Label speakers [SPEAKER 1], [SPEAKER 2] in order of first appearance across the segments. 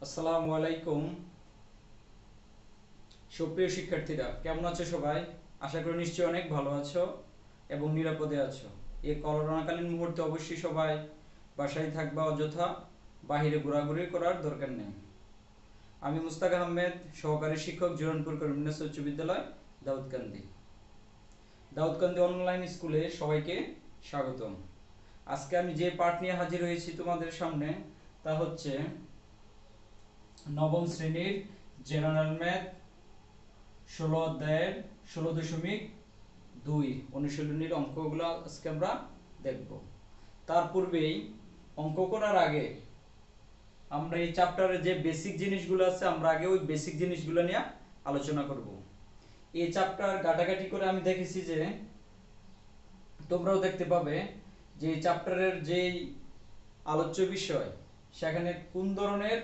[SPEAKER 1] আসসালামু আলাইকুম। সুপ্রিয় শিক্ষার্থীরা, কেমন আছো সবাই? আশা করি নিশ্চয়ই অনেক ভালো আছো এবং নিরাপদে আছো। এই করোনাকালীন মুহূর্তে অবশ্যই সবাই বাসায় থাকবা, অযথা বাহিরে ঘোরাঘুরি করার দরকার নেই। আমি মুস্তাক আহমেদ, সহকারী শিক্ষক, জোরানপুর কর্মিনাস উচ্চ বিদ্যালয়, দাউদকান্দি। দাউদকান্দি অনলাইন স্কুলে সবাইকে স্বাগতম। আজকে আমি যে পাঠ নিয়ে হাজির হয়েছি তোমাদের সামনে তা হচ্ছে নবম শ্রেণীর জেনারেল ম্যাথ 16 অধ্যায়ের 16.2 অনুশীলনীর অঙ্কগুলো আজকে আমরা দেখব। তার পূর্বেই অঙ্ক করার আগে আমরা এই চ্যাপ্টারে যে বেসিক জিনিসগুলো আছে আমরা আগে ওই বেসিক জিনিসগুলো নিয়ে আলোচনা করব। এই চ্যাপ্টার ঘাটাঘাটি করে আমি দেখেছি যে তোমরাও দেখতে পাবে যে এই চ্যাপ্টারের যেই আলোচ্য বিষয় সেখানে কোন ধরনের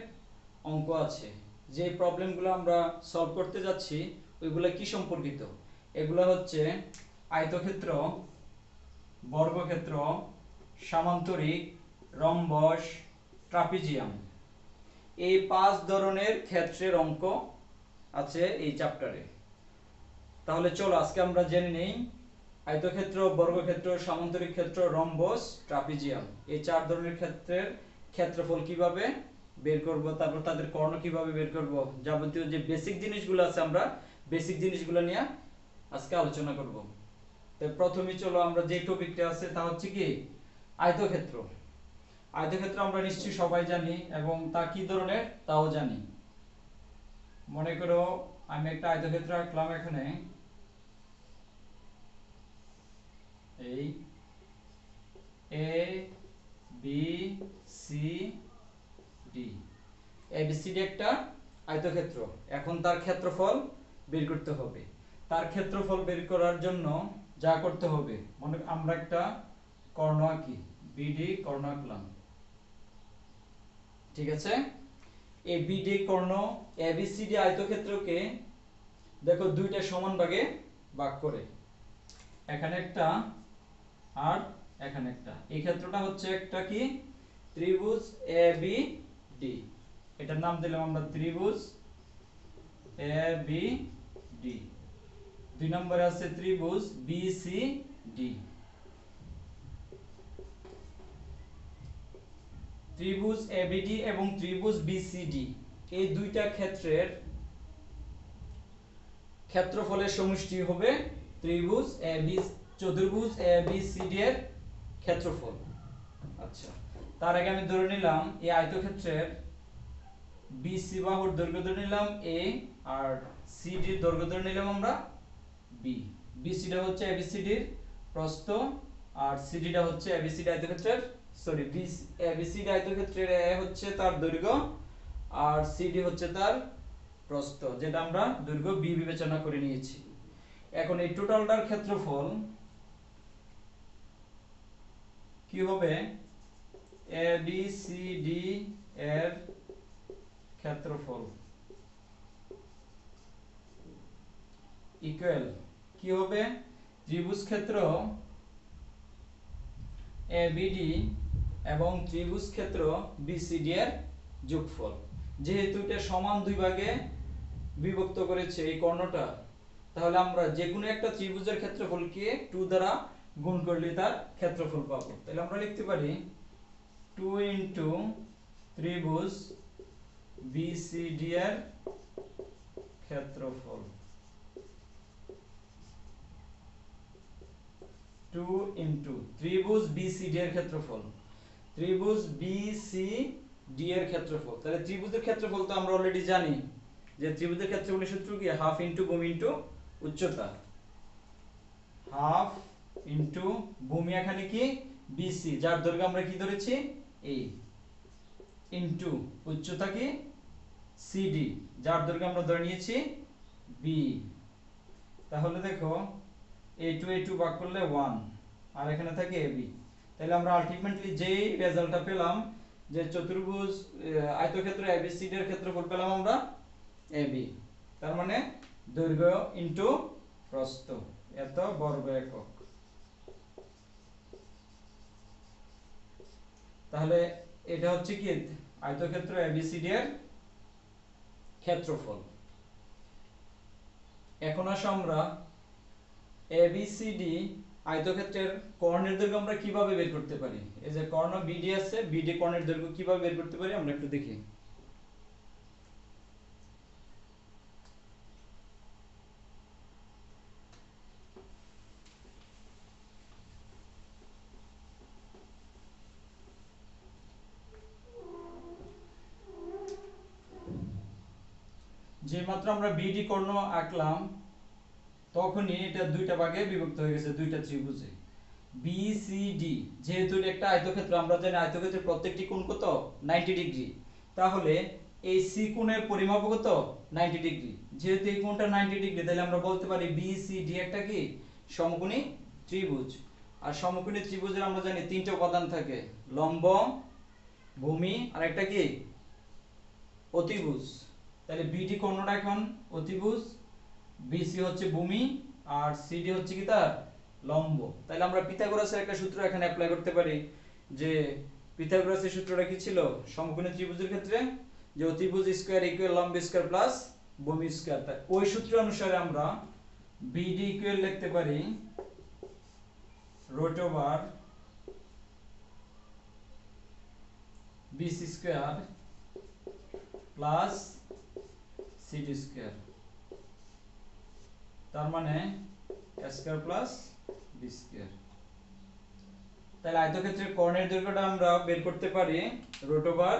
[SPEAKER 1] অঙ্ক আছে, যে প্রবলেমগুলো আমরা সলভ করতে যাচ্ছি ওইগুলো কি সম্পর্কিত। এগুলো হচ্ছে আয়তক্ষেত্র, বর্গক্ষেত্র, সামান্তরিক, রম্বস, ট্রাপিজিয়াম। এই 5 ধরনের ক্ষেত্রের অঙ্ক আছে এই চ্যাপ্টারে। তাহলে চলো আজকে আমরা জেনে নেই আয়তক্ষেত্র, বর্গক্ষেত্র, সামান্তরিক ক্ষেত্র, রম্বস, ট্রাপিজিয়াম এই 4 ধরনের ক্ষেত্রের ক্ষেত্রফল কিভাবে বের করব, তারপর তাদের কর্ণ কিভাবে বের করব, যাবতীয় যে বেসিক জিনিসগুলো আছে আমরা বেসিক জিনিসগুলো নিয়ে আজকে আলোচনা করব। তো প্রথমেই চলো আমরা যে টপিকটা আছে তা হচ্ছে কি আয়তক্ষেত্র। আয়তক্ষেত্র আমরা নিশ্চয়ই সবাই জানি এবং তা কি ধরনের তাও জানি। মনে করো আমি একটা আয়তক্ষেত্র আঁকলাম, এখানে এই A B C D, ABCD একটা আয়তক্ষেত্র। এখন তার ক্ষেত্রফল বের করতে হবে। তার ক্ষেত্রফল বের করার জন্য যা করতে হবে, মনে আমরা একটা কর্ণ আঁকি, বিডি কর্ণ আঁকলাম, ঠিক আছে। এই বিডি কর্ণ এবিসিডি আয়তক্ষেত্রকে দেখো দুইটা সমান ভাগে ভাগ করে, এখানে একটা আর এখানে একটা। এই ক্ষেত্রটা হচ্ছে একটা কি ত্রিভুজ এ বি ডি, এটার নাম দিলাম আমরা ত্রিভুজ এ বি ডি। দুই নম্বরে আছে ত্রিভুজ বি সি ডি। ত্রিভুজ এবিডি এবং ত্রিভুজ বিসিডি এই দুইটা ক্ষেত্রের ক্ষেত্রফলের সমষ্টি হবে ত্রিভুজ এবি, চতুর্ভুজ এবিসিডি এর ক্ষেত্রফল। আচ্ছা, তার আগে আমি ধরে নিলাম এই আয়তক্ষেত্রের বিসি বাহুর দৈর্ঘ্য ধরে নিলাম এ, আর সিডি এর দৈর্ঘ্য ধরে নিলাম আমরা বি। বিসিটা হচ্ছে এবিসিডির প্রস্থ আর সিডিটা হচ্ছে এবিসিডি আয়তক্ষেত্রের, সরি এবিসিডি আয়তক্ষেত্রের এ হচ্ছে তার দৈর্ঘ্য আর সিডি হচ্ছে তার প্রস্থ, যেটা আমরা দৈর্ঘ্য বি বিবেচনা করে নিয়েছি। এখন এই টোটালটার ক্ষেত্রফল কি হবে, এ বি সি ডি এর ক্ষেত্রফল ইকুয়াল কি হবে, ত্রিভুজ ক্ষেত্র এবিডি এবং ত্রিভুজ ক্ষেত্র বিসিডি এর যোগফল। যেহেতু এটা সমান দুই ভাগে বিভক্ত করেছে এই কর্ণটা, তাহলে আমরা যে কোনো একটা ত্রিভুজের ক্ষেত্রফলকে 2 দ্বারা গুণ করলে তার ক্ষেত্রফল পাবো। তাহলে আমরা লিখতে পারি 2 ইনটু ত্রিভুজ বিসিডি এর ক্ষেত্রফল, 2 ইনটু ত্রিভুজ বিসিডি এর ক্ষেত্রফল, ত্রিভুজ বিসিডি এর ক্ষেত্রফল। তাহলে ত্রিভুজের ক্ষেত্রফল তো আমরা অলরেডি জানি যে ত্রিভুজের ক্ষেত্রফলের সূত্র কি হাফ ইনটু ভূমি ইনটু উচ্চতা। হাফ ইনটু ভূমি এখানে কি বিসি, যার দৈর্ঘ্য আমরা কি ধরেছি এ, ইনটু উচ্চতা কি সিডি, যার দৈর্ঘ্য আমরা ধরে নিয়েছি বি। তাহলে দেখো a2 ভাগ করলে 1 আর এখানে থাকে ab। তাহলে আমরা আলটিমেটলি যেই রেজাল্টটা পেলাম যে চতুর্ভুজ আয়তক্ষেত্র এবিসিডি এর ক্ষেত্রফল পেলাম আমরা ab, তার মানে দৈর্ঘ্য ইনটু প্রস্থ এত বর্গ একক। তাহলে এটা হচ্ছে কি আয়তক্ষেত্র এবিসিডি এর ক্ষেত্রফল। এখন আসো আমরা ABCD আয়তক্ষেত্রের কর্ণের দৈর্ঘ্য আমরা কিভাবে বের করতে পারি। এই যে কর্ণ BD আছে, BD কর্ণের দৈর্ঘ্য কিভাবে বের করতে পারি আমরা একটু দেখি। যে মাত্র আমরা BD কর্ণ আঁকলাম তখনই এটা দুইটা ভাগে বিভক্ত হয়ে গেছে, দুইটা ত্রিভুজে। BCD যেহেতু এটা একটা আয়তক্ষেত্র, আমরা জানি আয়তক্ষেত্রের প্রত্যেকটি কোণ কত 90 ডিগ্রি, তাহলে এই C কোণের পরিমাপ কত 90 ডিগ্রি। যেহেতু এই কোণটা 90 ডিগ্রি, তাহলে আমরা বলতে পারি BCD একটা কি সমকোণী ত্রিভুজ। আর সমকোণী ত্রিভুজের আমরা জানি তিনটা উপাদান থাকে, লম্ব, ভূমি আর একটা কি অতিভুজ। তাহলে BD কর্ণটা এখন অতিভুজ, BC হচ্ছে ভূমি আর CD হচ্ছে কি তার লম্ব। তাহলে আমরা পিথাগোরাসের একটা সূত্র এখানে অ্যাপ্লাই করতে পারি, যে পিথাগোরাসের সূত্রটা কি ছিল সমকোণী ত্রিভুজের ক্ষেত্রে, যে অতিভুজ স্কয়ার ইকুয়াল লম্ব স্কয়ার প্লাস ভূমি স্কয়ার। তাই ওই সূত্র অনুসারে আমরা BD ইকুয়াল লিখতে পারি root over BC square plus CD square, তার মানে a square plus b square. তাহলে আয়তক্ষেত্রের কর্ণের দৈর্ঘ্যটা আমরা বের করতে পারি রুট ওভার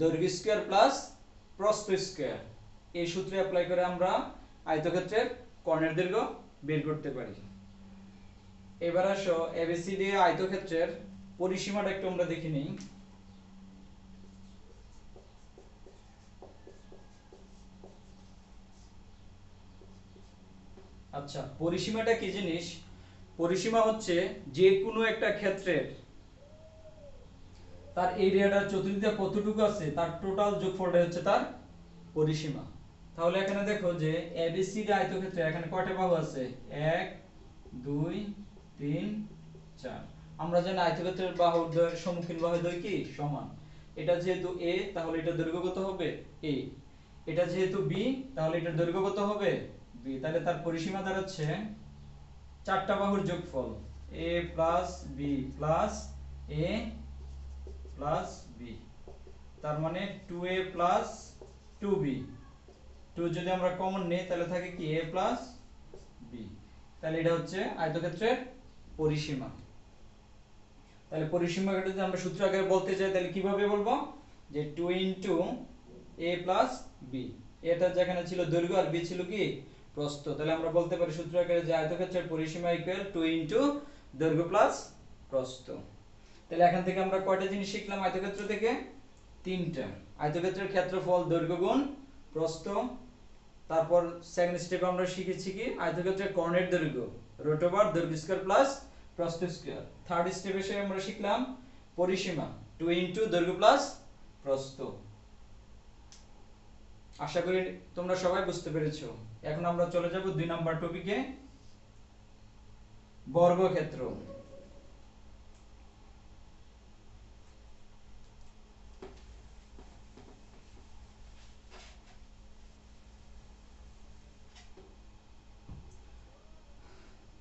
[SPEAKER 1] দৈর্ঘ্য স্কয়ার প্লাস প্রস্থ স্কয়ার। এই সূত্রে অ্যাপ্লাই করে আমরা আয়তক্ষেত্রের কর্ণের দৈর্ঘ্য বের করতে পারি। এবার আসো ABCD আয়তক্ষেত্রের পরিসীমাটা একটু আমরা দেখে নিই। আচ্ছা, পরিসীমাটা কি জিনিস? পরিসীমা হচ্ছে যে কোনো একটা ক্ষেত্রের তার এরিয়াটার চতুর্দিকে কতটুকু আছে তার টোটাল যোগফলটাই হচ্ছে তার পরিসীমা। তাহলে এখানে দেখো যে ABCD আয়তক্ষেত্রে এখানে কয়টা বাহু আছে, 1 2 3 4। আমরা জানি আয়তক্ষেত্রের বাহুর দৈর্ঘ্য সম্মুখীন বাহুর দৈর্ঘ্য কি সমান। এটা যেহেতু A তাহলে এটা দৈর্ঘ্য কত হবে A, এটা যেহেতু B তাহলে এটার দৈর্ঘ্য কত হবে B। তাহলে তার পরিসীমা দাঁড়াচ্ছে চারটা বাহুর যোগফল A plus B plus A plus B, তার মানে 2A প্লাস 2B। 2 যদি আমরা কমন নেই তাহলে থাকে কি A প্লাস B। তাহলে এটা হচ্ছে আয়তক্ষেত্রের পরিসীমা। তাহলে পরিসীমাটা যদি আমরা সূত্র আকারে বলতে চাই তাহলে কিভাবে বলবো, যে 2 ইনটু A প্লাস B। এটা যেখানে ছিল দৈর্ঘ্য আর B ছিল কি প্রস্থ, তাহলে আমরা বলতে পারি সূত্র আকারে যে আয়তক্ষেত্রের পরিসীমা ইকুয়াল 2 ইনটু দৈর্ঘ্য প্লাস প্রস্থ। তাহলে এখান থেকে আমরা কয়টা জিনিস শিখলাম আয়তক্ষেত্র থেকে? তিনটা। আয়তক্ষেত্রের ক্ষেত্রফল দৈর্ঘ্য গুণ প্রস্থ। তারপর সেকেন্ড স্টেপে আমরা শিখেছি কি আয়তক্ষেত্রের কর্ণের দৈর্ঘ্য রুট ওভার দৈর্ঘ্য স্কয়ার প্লাস প্রস্থ স্কয়ার। থার্ড স্টেপে এসে আমরা শিখলাম পরিসীমা 2 ইনটু দৈর্ঘ্য প্লাস প্রস্থ। আশা করি তোমরা সবাই বুঝতে পেরেছো। এখন আমরা চলে যাব 2 নাম্বার টপিকে, বর্গক্ষেত্র।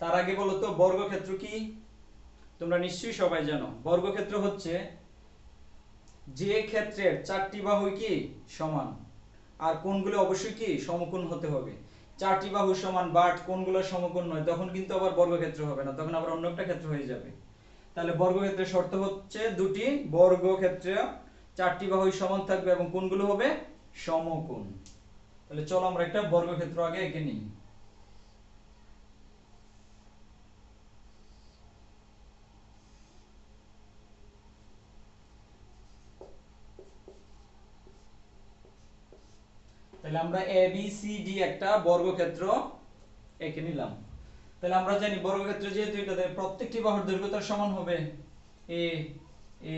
[SPEAKER 1] তার আগে বলো তো বর্গক্ষেত্র কি? তোমরা নিশ্চয়ই সবাই জানো বর্গক্ষেত্র হচ্ছে যে ক্ষেত্রের চারটি বাহু কি সমান আর কোণগুলো অবশ্যই কি সমকোণ হতে হবে। চারটি বাহু সমান বাট কোণগুলো সমকোণ নয়, তখন কিন্তু আবার বর্গক্ষেত্র হবে না, তখন আবার অন্য একটা ক্ষেত্র হয়ে যাবে। তাহলে বর্গক্ষেত্রের শর্ত হচ্ছে দুটি, বর্গক্ষেত্রে চারটি বাহু সমান থাকবে এবং কোণগুলো হবে সমকোণ। তাহলে চলো আমরা একটা বর্গক্ষেত্র আগে এঁকে নিই। তাহলে আমরা ABCD একটা বর্গক্ষেত্র এঁকে নিলাম। তাহলে আমরা জানি বর্গক্ষেত্র যেহেতু এটাতে প্রত্যেকটি বাহুর দৈর্ঘ্য তার সমান হবে A A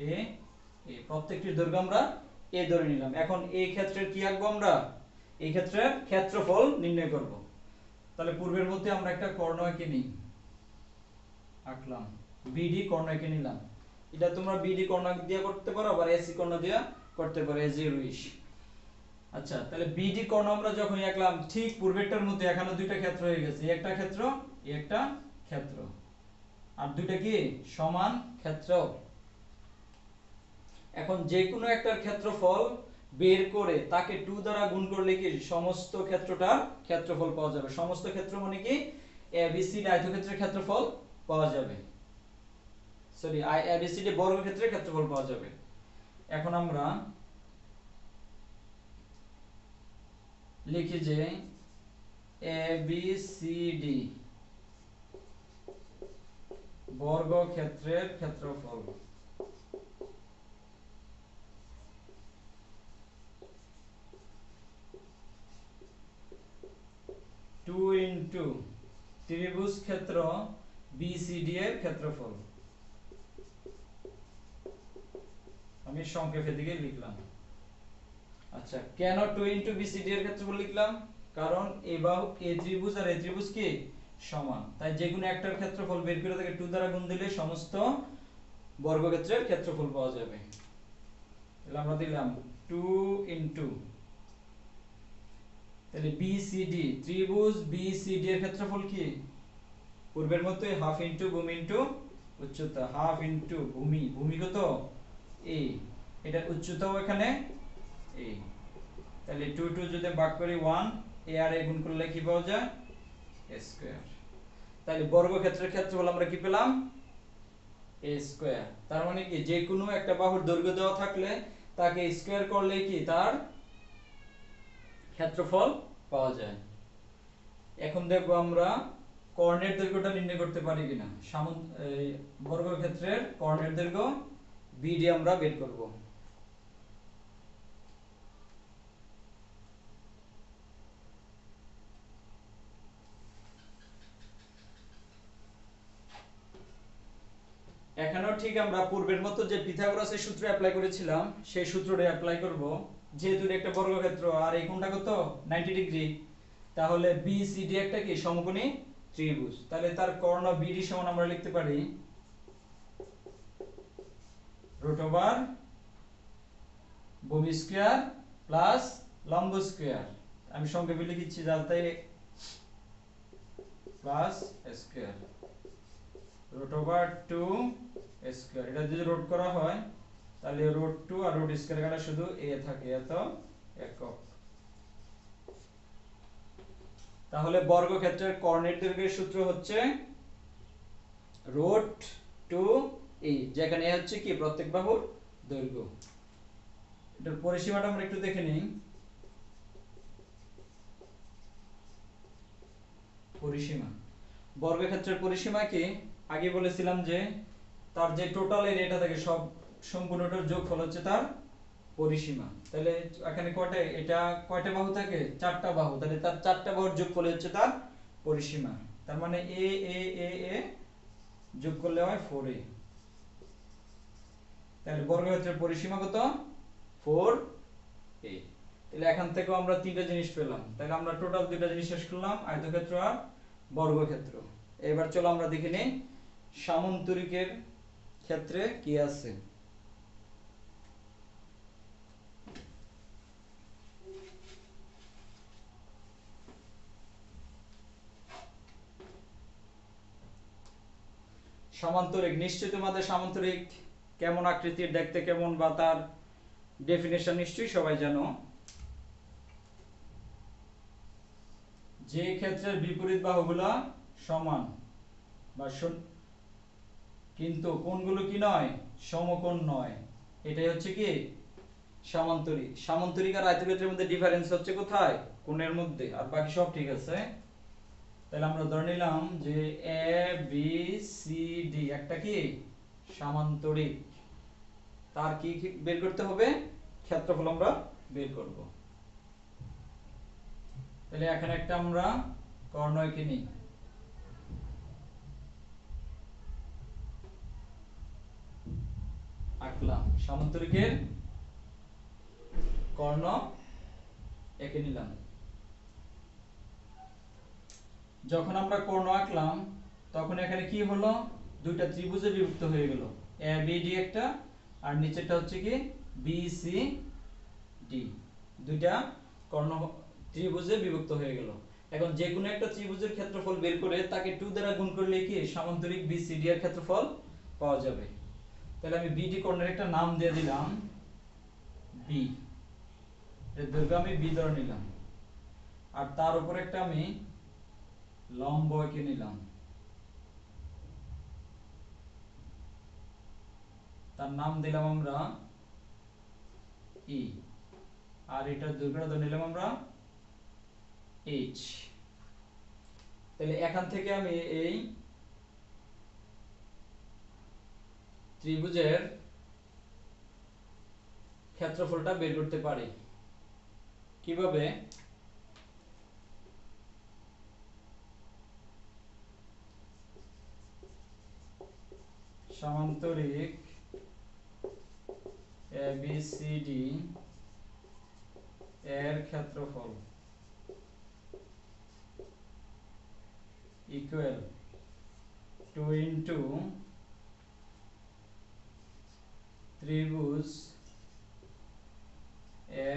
[SPEAKER 1] A A, প্রত্যেকটির দৈর্ঘ্য আমরা A ধরে নিলাম। এখন এই ক্ষেত্রের কি আঁকবো আমরা? এই ক্ষেত্রের ক্ষেত্রফল নির্ণয় করব। তাহলে পূর্বের মধ্যে আমরা একটা কর্ণ এঁকে নিই, আঁকলাম BD কর্ণ এঁকে নিলাম। এটা তোমরা BD কর্ণ দিয়ে করতে পারো আবার AC কর্ণ দিয়ে করতে পারো, এজ ইউ উইশ। আচ্ছা, তাহলে বিডি কর্ণ আমরা যখন আঁকলাম ঠিক পূর্বেরটার মধ্যে এখানে দুইটা ক্ষেত্র হয়ে গেছে, একটা ক্ষেত্র একটা ক্ষেত্র, আর দুইটা কি সমান ক্ষেত্র। এখন যে কোনো একটার ক্ষেত্রফল বের করে তাকে 2 দ্বারা গুণ করলে কি সমস্ত ক্ষেত্রটার ক্ষেত্রফল পাওয়া যাবে। সমস্ত ক্ষেত্র মানে কি এবিসিডি আয়তক্ষেত্রের ক্ষেত্রফল পাওয়া যাবে, সরি এবিসিডি বর্গক্ষেত্রের ক্ষেত্রফল পাওয়া যাবে। এখন আমরা লিখি যে এবিসিডি বর্গক্ষেত্রের ক্ষেত্রফল টু ইন্টু ত্রিভুজ ক্ষেত্র বিসিডি এর ক্ষেত্রফল। আমি সংক্ষেপে দিকে লিখলাম। আচ্ছা, কেন 2 ইন্টু বিসিডি এর ক্ষেত্রফল লিখলাম? কারণ এই বাহু এ ত্রিভুজ আর এই ত্রিভুজ কি সমান, তাই যে কোনো একটার ক্ষেত্রফল বের করে তাকে 2 দ্বারা গুণ দিলে সমস্ত বর্গক্ষেত্রের ক্ষেত্রফল পাওয়া যাবে। তাহলে আমরা দিলাম 2 ইন্টু, তাহলে বিসিডি ত্রিভুজ বিসিডি এর ক্ষেত্রফল কি পূর্বের মতোই হাফ ইন্টু ভূমি ইন্টু উচ্চতা, হাফ ইন্টু ভূমি, ভূমি কত এ, এটার উচ্চতাও এখানে এ, তাহলে 2 2 যদি ভাগ করি 1, এ আর এ গুণ করলে কি পাওয়া যায় a স্কয়ার। তাহলে বর্গক্ষেত্রের ক্ষেত্রফল আমরা কি পেলাম a স্কয়ার। তার মানে কি যে কোনো একটা বাহুর দৈর্ঘ্য দেওয়া থাকলে তাকে স্কয়ার করলে কি তার ক্ষেত্রফল পাওয়া যায়। এখন দেখব আমরা কর্ণের দৈর্ঘ্যটা নির্ণয় করতে পারি কিনা। বর্গক্ষেত্রের কর্ণের দৈর্ঘ্য বিডি আমরা বের করব। এখানেও ঠিক আমরা পূর্বের মতো যে পিথাগোরাসের সূত্র অ্যাপ্লাই করেছিলাম সেই সূত্রটা অ্যাপ্লাই করব। যেহেতু একটা বর্গক্ষেত্র আর এই কোণটা কত 90 ডিগ্রি, তাহলে বিসিডি একটা কি সমকোণী ত্রিভুজ, তাহলে তার কর্ণ বিডি সমান আমরা লিখতে পারি রুট ওভার ভূমি স্কয়ার প্লাস লম্ব স্কয়ার। আমি সংক্ষেপে লিখছি যাতে plus square root over 2 square. এটা যদি রুট করা হয় তাহলে রুট 2 আর রুট স্কয়ার কাটা শুধু a থাকে, এত একক। তাহলে বর্গক্ষেত্রের কর্ণের দৈর্ঘ্যের সূত্র হচ্ছে রুট 2 a, যেখানে a হচ্ছে কি প্রত্যেক বাহুর দৈর্ঘ্য। এটার পরিসীমাটা আমরা একটু দেখে নিই। পরিসীমা, বর্গক্ষেত্রের পরিসীমা কি আগে বলেছিলাম যে তার যে টোটাল এরিয়াটা থাকে সব সম্পূর্ণটার যোগফল হচ্ছে তার পরিসীমা। তাহলে এখানে কয়টা, এটা কয়টা বাহু থাকে 4টা বাহু, তাহলে তার 4টা বাহুর যোগফল হচ্ছে তার পরিসীমা। তার মানে এ এ এ এ যোগ করলে হয় 4a। তাহলে বর্গক্ষেত্রের পরিসীমা কত 4a। তাহলে এখান থেকে আমরা তিনটা জিনিস পেলাম। তাহলে আমরা টোটাল দুইটা জিনিস শেষ করলাম, আয়তক্ষেত্র আর বর্গক্ষেত্র। এবার চলো আমরা দেখে নেই সামান্তরিকের ক্ষেত্রে কি আছে। সমান্তরিক, নিশ্চয়ই তোমাদের সামান্তরিক কেমন আকৃতির, দেখতে কেমন বা তার ডেফিনেশন নিশ্চয়ই সবাই জানো। যে ক্ষেত্রের বিপরীত বাহুগুলো সমান বা কিন্তু কোণগুলো কি নয় সমকোণ নয়, এটাই হচ্ছে কি সামান্তরিক। সামান্তরিক আর আয়তক্ষেত্রের মধ্যে ডিফারেন্স হচ্ছে কোথায় কোণের মধ্যে, আর বাকি সব ঠিক আছে। তাহলে আমরা ধরে নিলাম যে এ বি সি ডি একটা কি সামান্তরিক, তার কি বের করতে হবে ক্ষেত্রফল আমরা বের করব। তাহলে এখানে একটা আমরা কর্ণ এঁকে নিই। আঁকলাম সামান্তরিকের কর্ণ এঁকে নিলাম। যখন আমরা কর্ণ আঁকলাম তখন এখানে কি হলো দুইটা ত্রিভুজে বিভক্ত হয়ে গেল, এ বি ডি একটা আর নিচেরটা হচ্ছে কি বি সি ডি, দুইটা কর্ণ ত্রিভুজে বিভক্ত হয়ে গেল। এখন যে কোনো একটা ত্রিভুজের ক্ষেত্রফল বের করে তাকে 2 দ্বারা গুণ করলে কি সামান্তরিক বিসিডি এর ক্ষেত্রফল পাওয়া যাবে। তাহলে আমি বিডি কর্ণের একটা নাম দিয়ে দিলাম বি, এর দৈর্ঘ্য আমি বি ধরে নিলাম, আর তার উপর একটা আমি লম্ব এঁকে নিলাম, তার নাম দিলাম আমরা ই, আর এটার দৈর্ঘ্য ধরে নিলাম আমরা এইচ। তাহলে এখান থেকে আমি এই ত্রিভুজের ক্ষেত্রফলটা বের করতে পারি। কিভাবে? সামান্তরিক ABCD এর ক্ষেত্রফল ইকুয়াল 2 ইনটু ত্রিভুজ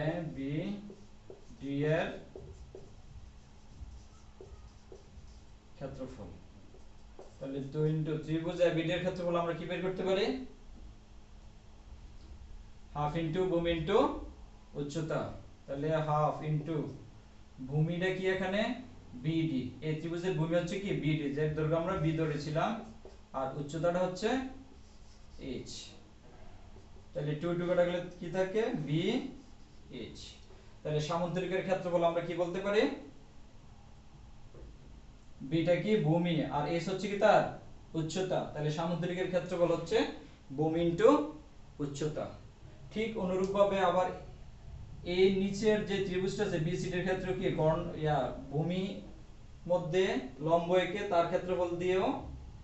[SPEAKER 1] ABD এর ক্ষেত্রফল। তাহলে 2 ইনটু ত্রিভুজ ABD এর ক্ষেত্রফল আমরা কি বের করতে পারি? হাফ ইনটু ভূমি ইনটু উচ্চতা। তাহলে হাফ ইনটু ভূমিটা কি এখানে বিডি, এই ত্রিভুজের ভূমি হচ্ছে কি বিডি, যার দৈর্ঘ্য আমরা বি ধরেছিলাম, আর উচ্চতাটা হচ্ছে এইচ। তাহলে 2 2 কাটা গেলে কি থাকে বি এইচ। তাহলে সামান্তরিকের ক্ষেত্রফল আমরা কি বলতে পারি? বিটা কি ভূমি আর এইচ হচ্ছে কি তার উচ্চতা। তাহলে সামান্তরিকের ক্ষেত্রফল হচ্ছে ভূমি ইনটু উচ্চতা। ঠিক অনুরূপভাবে আবার এই নিচের যে ত্রিভুজটা আছে বিসিডি এর ক্ষেত্রে কি কর্ণ ভূমি মধ্যে লম্ব এঁকে তার ক্ষেত্রফল দিয়েও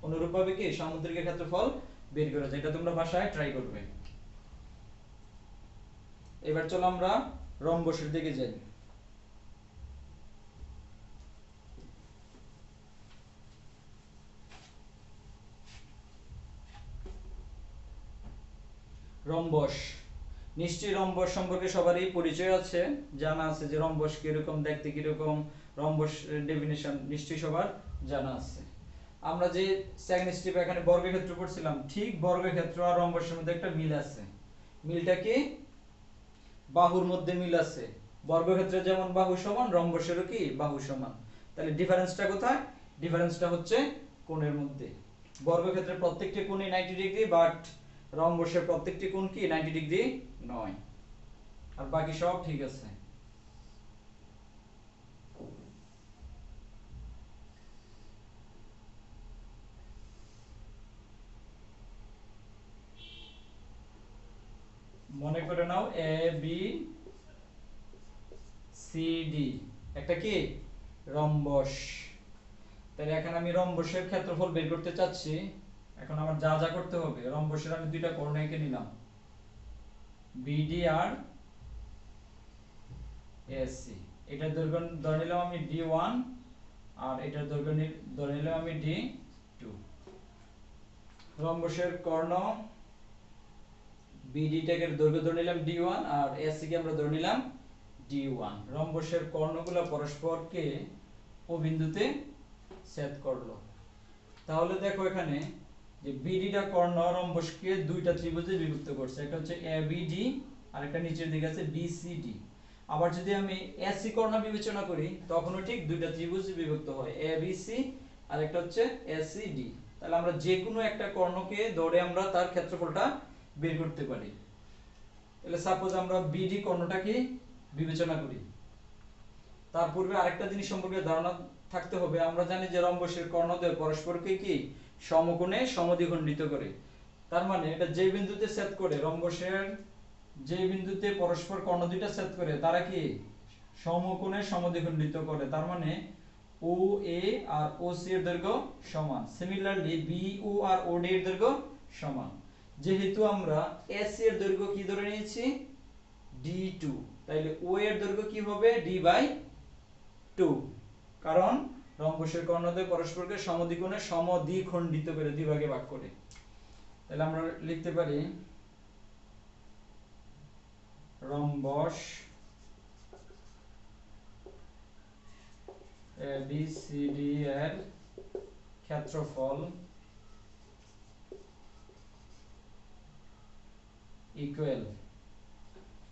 [SPEAKER 1] অনুরূপভাবে কি সামুদ্রিকের ক্ষেত্রফল বের করা যায়। এটা তোমরা ভাষায় ট্রাই করবে। এবার চলো আমরা রম্বসের দিকে যাই। রম্বস, নিশ্চয়ই রম্বস সম্পর্কে সবারই পরিচয় আছে, জানা আছে যে রম্বস কিরকম দেখতে, কিরকম রম্বস ডেফিনিশন নিশ্চয়ই সবার জানা আছে। আমরা যে সেকেন্ড স্টেপে এখানে বর্গক্ষেত্র পড়ছিলাম, ঠিক বর্গক্ষেত্র আর রম্বসের মধ্যে একটা মিল আছে। মিলটা কি? বাহুর মধ্যে মিল আছে। বর্গক্ষেত্রে যেমন বাহু সমান, রম্বসেরও কি বাহু সমান। তাহলে ডিফারেন্সটা কোথায়? ডিফারেন্সটা হচ্ছে কোণের মধ্যে। বর্গক্ষেত্রের প্রত্যেকটি কোণই 90 ডিগ্রি, বাট রম্বসের প্রত্যেকটি কোণ কি 90 ডিগ্রি নয়, আর বাকি সব ঠিক আছে। মনে করে নাও এ বি সি ডি একটা কি রম্বস। তাহলে এখানে আমি রম্বসের ক্ষেত্রফল বের করতে চাচ্ছি। এখন আমার যা যা করতে হবে, রম্বসের আমি দুইটা কর্ণ এঁকে নিলাম, বিডি আর এসি। এটার দৈর্ঘ্য ধরে নিলাম আমি D1, আর এটার দৈর্ঘ্য ধরে নিলাম আমি D2। রম্বসের কর্ণ বিডি টাকের দৈর্ঘ্য ধরে নিলাম D1, আর এসি কে আমরা ধরে নিলাম D1। রম্বসের কর্ণগুলো পরস্পরকে ও বিন্দুতে ছেদ করলো। তাহলে দেখো এখানে যে বিডিটা কর্ণ রম্বসকে দুইটা ত্রিভুজে বিভক্ত করছে, একটা হচ্ছে এবিডি আর একটা নিচের দিকে আছে বিসিডি। আবার যদি আমি এসি কর্ণ বিবেচনা করি তখনও ঠিক দুইটা ত্রিভুজে বিভক্ত হয়, এবিসি আর একটা হচ্ছে এসিডি। তাহলে আমরা যে কোনো একটা কর্ণকে ধরে আমরা তার ক্ষেত্রফলটা বের করতে পারি। তাহলে সাপোজ আমরা বিডি কর্ণটাকে বিবেচনা করি। তার পূর্বে আরেকটা জিনিস সম্পর্কে ধারণা থাকতে হবে, আমরা জানি যে রম্বসের কর্ণদ্বয় পরস্পরকে কি সমকোণে সমদ্বিখণ্ডিত করে। তার মানে এটা যে বিন্দুতে ছেদ করে, রম্বসের যে বিন্দুতে পরস্পর কর্ণ দুইটা ছেদ করে তারা কি সমকোণে সমদ্বিখণ্ডিত করে। তার মানে ও এ আর ও সি এর দৈর্ঘ্য সমান। সিমিলারলি বি ও আর ও ডি এর দৈর্ঘ্য সমান। যেহেতু আমরা এসি এর দৈর্ঘ্য কি ধরে নিয়েছি D2, তাইলে ও এর দৈর্ঘ্য কি হবে D/2, কারণ রম্বসের কর্ণদ্বয় পরস্পরকে সমদ্বিকোণে সমদ্বিখণ্ডিত করে, দুই ভাগে ভাগ করে। তাহলে আমরা লিখতে পারি রম্বস ABCD এর ক্ষেত্রফল ইকুয়াল,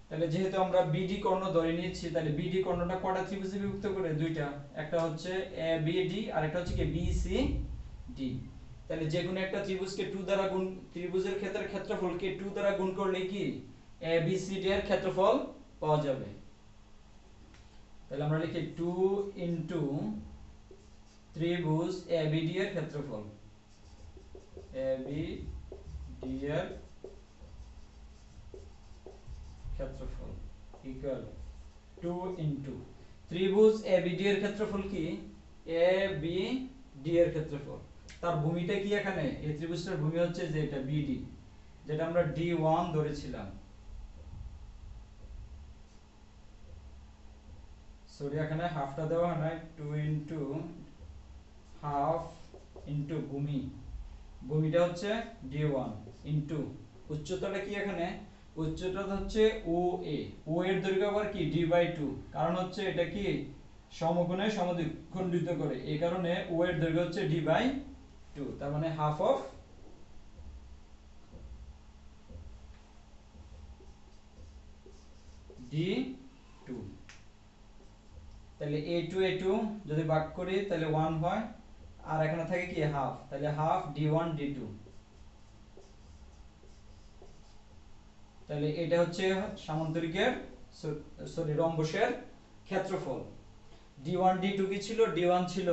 [SPEAKER 1] তাহলে যেহেতু আমরা বিডি কর্ণ ধরে নিয়েছি, তাহলে বিডি কর্ণটা কয়টা ত্রিভুজে বিভক্ত করে? দুইটা, একটা হচ্ছে এবিডি আর একটা হচ্ছে কি বিসিডি। তাহলে যে কোনো একটা ত্রিভুজকে 2 দ্বারা গুণ, ত্রিভুজের ক্ষেত্রে ক্ষেত্রফলকে 2 দ্বারা গুণ করলে কি এবিসিডি এর ক্ষেত্রফল পাওয়া যাবে। তাহলে আমরা লিখি 2 ইনটু ত্রিভুজ এবিডি এর ক্ষেত্রফল, এবিডি এর ক্ষেত্রফল ইকুয়াল 2 ইনটু ত্রিভুজ এবিডি এর ক্ষেত্রফল কি? এবিডি এর ক্ষেত্রফল, তার ভূমিটা কি এখানে? এই ত্রিভুজটার ভূমি হচ্ছে যে এটা বিডি, যেটা আমরা D1 ধরেছিলাম। সরি, এখানে হাফটা দেওয়া হয় না, 2 ইনটু হাফ ইনটু ভূমি, ভূমিটা হচ্ছে D1 ইনটু উচ্চতাটা কি এখানে? উচ্চতা হচ্ছে OA, O এর দৈর্ঘ্য আবার কি D/2, কারণ হচ্ছে এটা কি সমকোণে সমদ্বিখণ্ডিত করে, এই কারণে O এর দৈর্ঘ্য হচ্ছে D/2, তার মানে হাফ অফ D2। তাহলে A2 যদি ভাগ করি তাহলে 1 হয়, আর এখানে থাকে কি হাফ, তাহলে হাফ D1 D2। তাহলে এটা হচ্ছে সামান্তরিকের সরি রম্বসের ক্ষেত্রফল। D1 D2 কি ছিল? D1 ছিল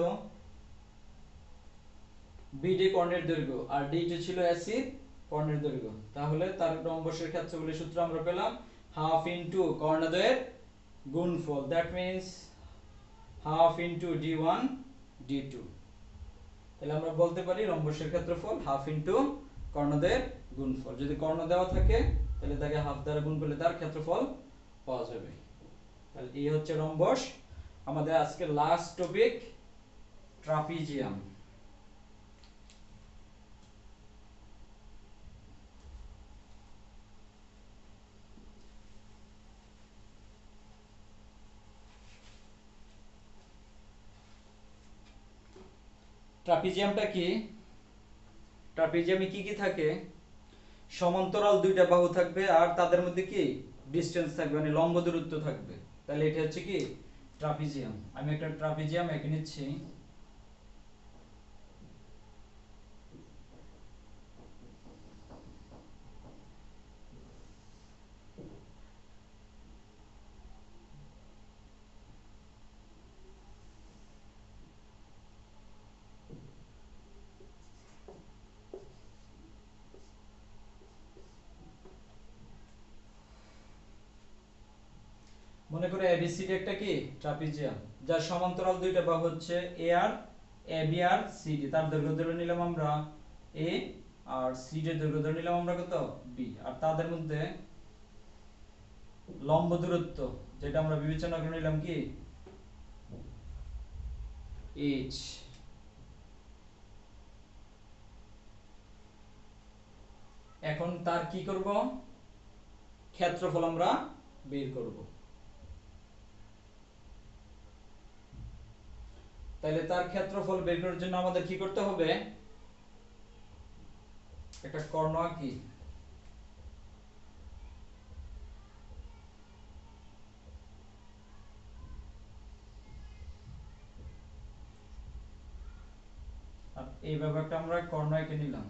[SPEAKER 1] BD কর্ণের দৈর্ঘ্য আর D2 ছিল AC কর্ণের দৈর্ঘ্য। তাহলে তার রম্বসের ক্ষেত্রফলের সূত্র আমরা পেলাম হাফ ইনটু কর্ণদ্বয়ের গুণফল, that means half into D1 D2। তাহলে আমরা বলতে পারি রম্বসের ক্ষেত্রফল হাফ ইনটু কর্ণদ্বয়ের গুণফল। যদি কর্ণ দেওয়া থাকে তাহলে তাকে হাফ দ্বারা গুণ করলে তার ক্ষেত্রফল পাওয়া যাবে। তাহলে এই হচ্ছে রম্বস। আমাদের আজকে লাস্ট টপিক ট্রাপিজিয়াম। ট্রাপিজিয়ামটা কি? ট্রাপিজিয়ামে কি কি থাকে? সমান্তরাল দুইটা বাহু থাকবে আর তাদের মধ্যে কি ডিসটেন্স থাকবে, মানে লম্ব দূরত্ব থাকবে। তাহলে এটা হচ্ছে কি ট্রাপিজিয়াম। আমি একটা ট্রাপিজিয়াম এঁকে নিচ্ছি। মনে করে এবিসিডি একটা কি ট্রাপিজিয়াম, যার সমান্তরাল দুইটা বাহু হচ্ছে এ আর এবি আর সিডি। তার দৈর্ঘ্য ধরে নিলাম আমরা এ, আর সিডি এর দৈর্ঘ্য ধরে নিলাম আমরা কত বি, আর তাদের মধ্যে লম্ব দূরত্ব যেটা আমরা বিবেচনা করে নিলাম কি এইচ। এখন তার কি করব? ক্ষেত্রফল আমরা বের করব। তাহলে তার ক্ষেত্রফল বের করার জন্য আমাদের কি করতে হবে? একটা কর্ণ আঁকি। আর এই ব্যাপারটা আমরা কর্ণ এঁকে নিলাম,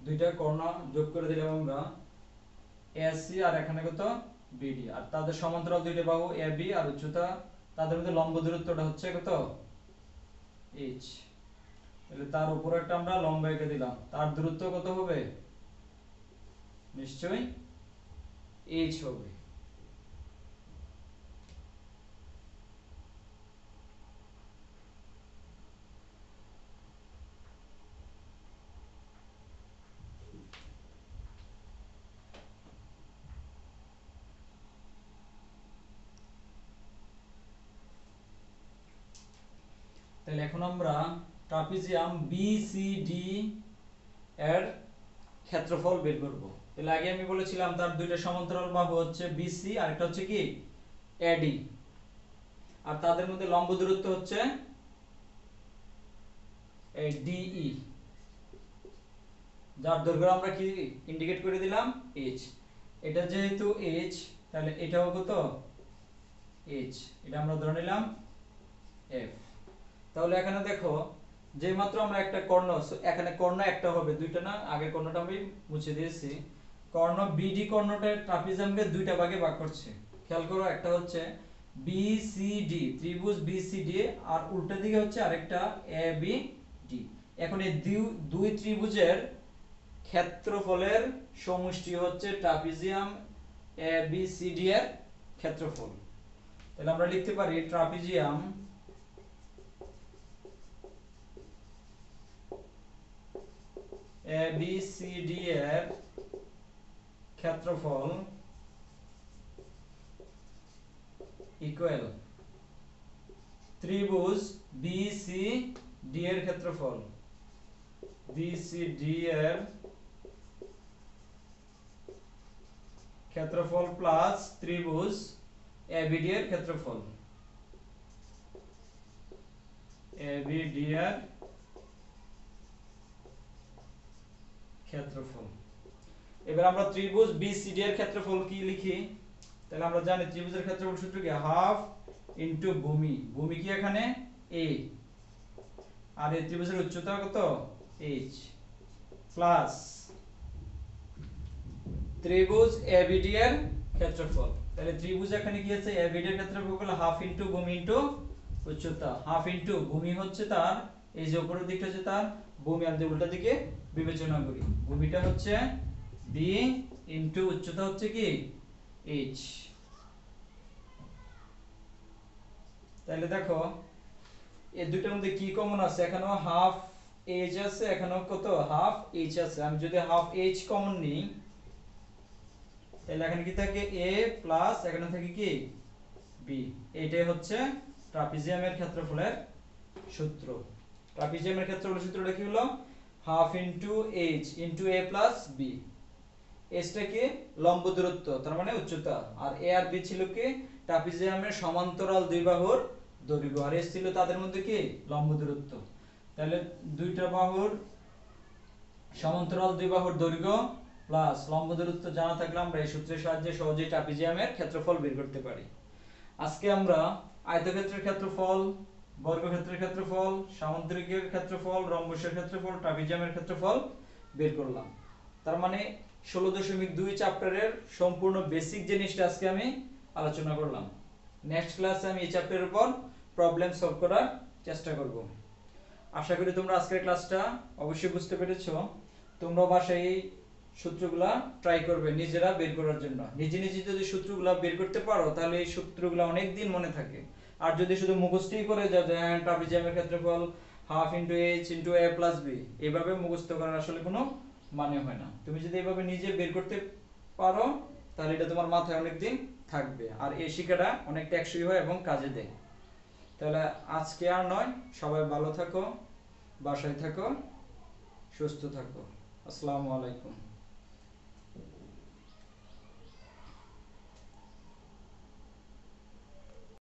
[SPEAKER 1] দুইটা কর্ণ যোগ করে দিলাম আমরা এসি, আর এখানে কত বিডি, আর তাদের সমান্তরাল দুইটা বাহু এবি আর উচ্চতা, তাদের মধ্যে লম্ব দূরত্বটা হচ্ছে কত এইচ। তাহলে তার উপরে একটা আমরা লম্ব এঁকে দিলাম, তার দূরত্ব কত হবে? নিশ্চয়ই এইচ হবে। তাহলে এখন আমরা ট্রাপিজিয়াম বিসিডি এর ক্ষেত্রফল বের করব। তাহলে আগে আমি বলেছিলাম তার দুইটা সমান্তরাল বাহু হচ্ছে বিসি আর একটা হচ্ছে কি এডি, আর তাদের মধ্যে লম্ব দূরত্ব হচ্ছে এই ডিই, যার দৈর্ঘ্য আমরা কি ইন্ডিকেট করে দিলাম h। এটা যেহেতু h, তাহলে এটাও কত h, এটা আমরা ধরে নিলাম f। তাহলে এখানে দেখো যে মাত্র আমরা একটা কর্ণ, এখানে কর্ণ একটা হবে, দুইটা না, আগে কর্ণটা আমি মুছে দিয়েছি। কর্ণ বিডি কর্ণটা ট্রাপিজিয়ামকে দুইটা ভাগে ভাগ করছে, খেয়াল করো। একটা হচ্ছে বিসিডি, ত্রিভুজ বিসিডি, আর উল্টা দিকে হচ্ছে আরেকটা এবিডি। এখন এই দুই ত্রিভুজের ক্ষেত্রফলের সমষ্টি হচ্ছে ট্রাপিজিয়াম এবিসিডি এর ক্ষেত্রফল। তাহলে আমরা লিখতে পারি ট্রাপিজিয়াম ABCD এর ক্ষেত্রফল ইকুয়াল ত্রিভুজ BCD এর ক্ষেত্রফল, BCD এর ক্ষেত্রফল প্লাস ত্রিভুজ ABD এর ক্ষেত্রফল, ABD এর ক্ষেত্রফল। এবার আমরা ত্রিভুজ BCD এর ক্ষেত্রফল কি লিখি? তাহলে আমরা জানি ত্রিভুজের ক্ষেত্রফল সূত্র কি, হাফ ইনটু ভূমি, ভূমি কি এখানে a, আর এই ত্রিভুজের উচ্চতা কত h, প্লাস ত্রিভুজ ABD এর ক্ষেত্রফল। তাহলে ত্রিভুজ এখানে কি আছে, ABD এর ক্ষেত্রফল হলো হাফ ইনটু ভূমি ইনটু উচ্চতা। হাফ ইনটু ভূমি হচ্ছে তার, এই যে উপরের দিকটা হচ্ছে তার ভূমি, আমি উল্টা দিকে বিবেচনা করি, ভূমিটা হচ্ছে b ইনটু উচ্চতা হচ্ছে কি h। তাহলে দেখো এই দুটোর মধ্যে কি কমন আছে, এখানেও হাফ h আছে, এখানেও কত হাফ h আছে। আমি যদি হাফ h কমন নিই, তাহলে এখানে কি থাকে a প্লাস এখানে থাকে কি b। এটাই হচ্ছে ট্রাপিজিয়ামের ক্ষেত্রফলের সূত্র। ট্রাপিজিয়ামের ক্ষেত্রফলের সূত্রটা কি হলো, half into h into a plus b। h টা কি লম্ব দূরত্ব, তার মানে উচ্চতা, আর a আর b ছিল কি ট্রাপিজিয়ামের সমান্তরাল দুই বাহুর দৈর্ঘ্য, আর s ছিল তাদের মধ্যে কি লম্ব দূরত্ব। তাহলে দুইটা বাহুর সমান্তরাল দুই বাহুর দৈর্ঘ্য প্লাস লম্ব দূরত্ব জানা থাকলে আমরা এই সূত্রের সাহায্যে সহজেই ট্রাপিজিয়ামের ক্ষেত্রফল বের করতে পারি। আজকে আমরা আয়তক্ষেত্রের ক্ষেত্রফল, বর্গক্ষেত্রের ক্ষেত্রফল, সামুদ্রিকের ক্ষেত্রফল, রম্বসের ক্ষেত্রফল, ট্রাপিজিয়ামের ক্ষেত্রফল বের করলাম। তার মানে 16.2 চ্যাপ্টারের সম্পূর্ণ বেসিক জিনিসটা আজকে আমি আলোচনা করলাম। নেক্সট ক্লাসে আমি এই চ্যাপ্টারের উপর প্রবলেম সলভ করার চেষ্টা করব। আশা করি তোমরা আজকের ক্লাসটা অবশ্যই বুঝতে পেরেছো। তোমরা বাসায় এই সূত্রগুলা ট্রাই করবে নিজেরা বের করার জন্য। নিজে নিজে যদি সূত্রগুলা বের করতে পারো, তাহলে এই সূত্রগুলা অনেক দিন মনে থাকে। আর যদি শুধু মুখস্থই করে যাও যে ট্রাপিজিয়ামের ক্ষেত্রফল half into h into a plus b, এইভাবে মুখস্থ করার আসলে কোনো মানে হয় না। তুমি যদি এইভাবে নিজে বের করতে পারো, তাহলে এটা তোমার মাথায় অনেক দিন থাকবে, আর এই শিক্ষাটা অনেক টেকসই হয় এবং কাজে দেয়। তাহলে আজকে আর নয়, সবাই ভালো থাকো, বাসায় থাকো, সুস্থ থাকো। আসসালামু আলাইকুম।